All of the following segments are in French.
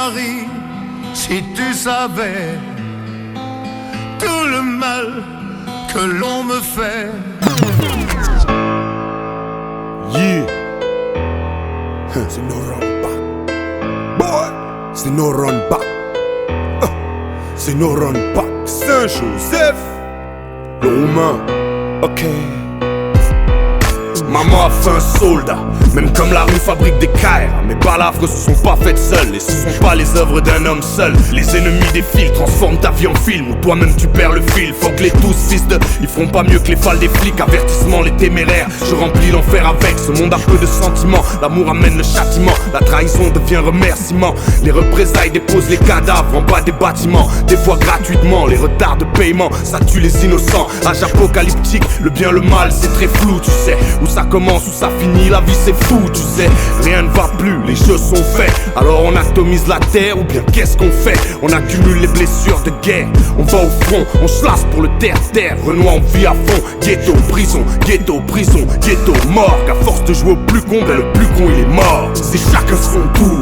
Marie, si tu savais tout le mal que l'on me fait. Yeah. C'est no run back. Boy, c'est no run back. C'est no run back. Saint-Joseph, le roumain. Ok. Maman a fait un soldat, même comme la rue fabrique des caires. Mes balafres se sont pas faites seules, et ce sont pas les œuvres d'un homme seul. Les ennemis défilent, transforment ta vie en film, où toi-même tu perds le fil. Faut que les tous fils de, ils feront pas mieux que les fals des flics. Avertissement les téméraires, je remplis l'enfer avec. Ce monde a peu de sentiments, l'amour amène le châtiment. La trahison devient remerciement. Les représailles déposent les cadavres en bas des bâtiments. Des fois gratuitement, les retards de paiement, ça tue les innocents. Âge apocalyptique, le bien, le mal, c'est très flou, tu sais. Où ça commence, où ça finit, la vie c'est fou, tu sais. Rien ne va plus, les jeux sont faits. Alors on atomise la terre, ou bien qu'est-ce qu'on fait? On accumule les blessures de guerre. On va au front, on se lasse pour le terre-terre. Renoir, on vit à fond. Ghetto, prison, morgue. À force de jouer au plus con, ben le plus con il est mort. C'est chacun son tour,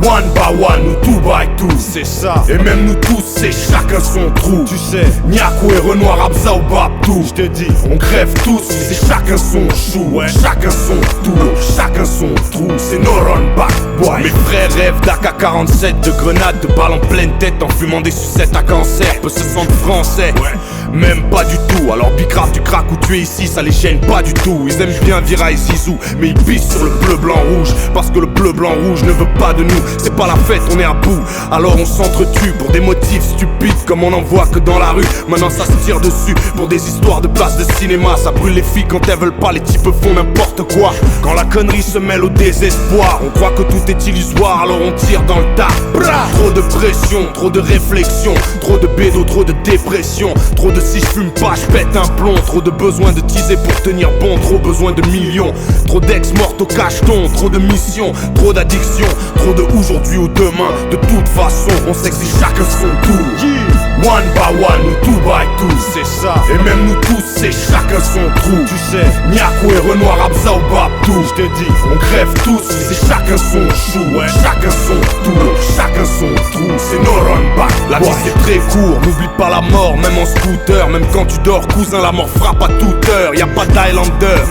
one by one ou two by two. C'est ça. Et même nous tous, c'est chacun son trou. Tu sais, Niakou et Renoir, Abza ou Babdou. Je te dis, on crève tous, c'est chacun son chou. Ouais. Chacun son tour, chacun son trou. C'est no run back, boy. Mes frères rêvent d'AK-47, de grenades, de balles en pleine tête, en fumant des sucettes à cancer. Peut se sentir français, ouais. Même pas du tout. Alors bicrave du crack où tu es ici, ça les gêne pas du tout. Ils aiment bien Vira et Zizou, mais ils pissent sur le bleu, blanc, rouge. Parce que le bleu, blanc, rouge ne veut pas de nous. C'est pas la fête, on est à bout. Alors on s'entretue pour des motifs stupides, comme on en voit que dans la rue. Maintenant ça se tire dessus pour des histoires de places de cinéma. Ça brûle les filles quand elles veulent pas, les types font n'importe quoi. Quand la connerie se mêle au désespoir, on croit que tout est illusoire, alors on tire dans le tas. Trop de pression, trop de réflexion, trop de bédo, trop de dépression, trop de si je fume pas, je pète un plomb. Trop de besoin de teaser pour tenir bon, trop besoin de millions. Trop d'ex mortes au cacheton, trop de missions, trop d'addiction, trop de aujourd'hui ou demain. De toute façon, on sait que c'est chacun son tour. One by one ou two by two, c'est ça. Et même nous tous, c'est chacun son trou. Tu sais, Niakou et Renoir, Abza ou Babdou. Je te dis, on crève tous, c'est chacun son chou. Ouais. Chacun son tour, chacun son trou. C'est no run back. La vie c'est très court, n'oublie pas la mort, même en scooter. Même quand tu dors, cousin, la mort frappe à toute heure. Y'a pas d'Highlander,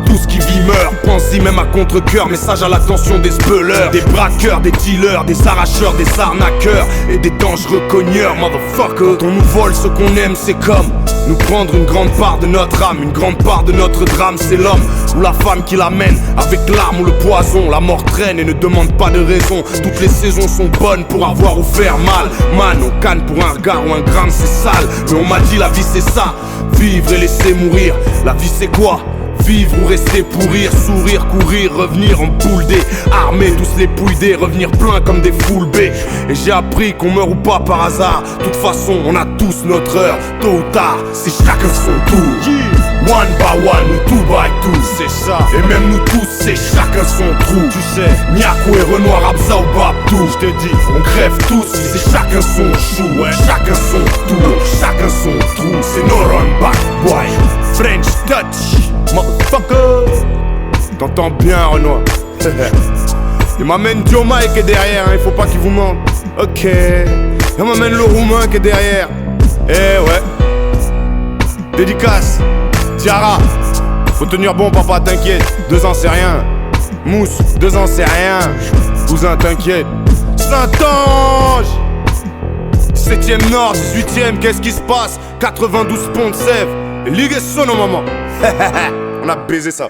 tout ce qui vit meurt, pense-y même à contre-cœur. Message à l'attention des speleurs, des braqueurs, des dealers, des arracheurs, des arnaqueurs et des dangereux cogneurs, motherfucker. Quand on nous vole ce qu'on aime, c'est comme nous prendre une grande part de notre âme. Une grande part de notre drame, c'est l'homme ou la femme qui l'amène. Avec l'arme ou le poison, la mort traîne et ne demande pas de raison. Toutes les saisons sont bonnes pour avoir ou faire mal. Man, on canne pour un regard ou un gramme, c'est sale. Mais on m'a dit la vie c'est ça, vivre et laisser mourir. La vie c'est quoi? Vivre ou rester pourrir, sourire, courir, revenir en boule D. Armés, tous les pouillés, revenir plein comme des full B. Et j'ai appris qu'on meurt ou pas par hasard. De toute façon, on a tous notre heure. Tôt ou tard, c'est chacun son tour. One by one ou two by two, c'est ça. Et même nous tous, c'est chacun son trou. Tu sais, Niakou et Renoir, Abza ou Babdou. Je te dis, on crève tous, c'est chacun son chou. Ouais. Chacun son tour, chacun son trou. C'est no run back, boy. French touch, motherfucker. T'entends bien, Renoir. Il m'amène Dioma qui est derrière, hein, il faut pas qu'il vous mente. Ok. Il m'amène le roumain qui est derrière. Eh ouais. Dédicace, Tiara. Faut tenir bon, papa, t'inquiète. 2 ans, c'est rien. Mousse, 2 ans, c'est rien. Cousin, t'inquiète. Saint-Ange. 7ème Nord, 18ème, qu'est-ce qui se passe? 92 ponts de Sèvres. Ligue Sono, maman. On a baisé ça.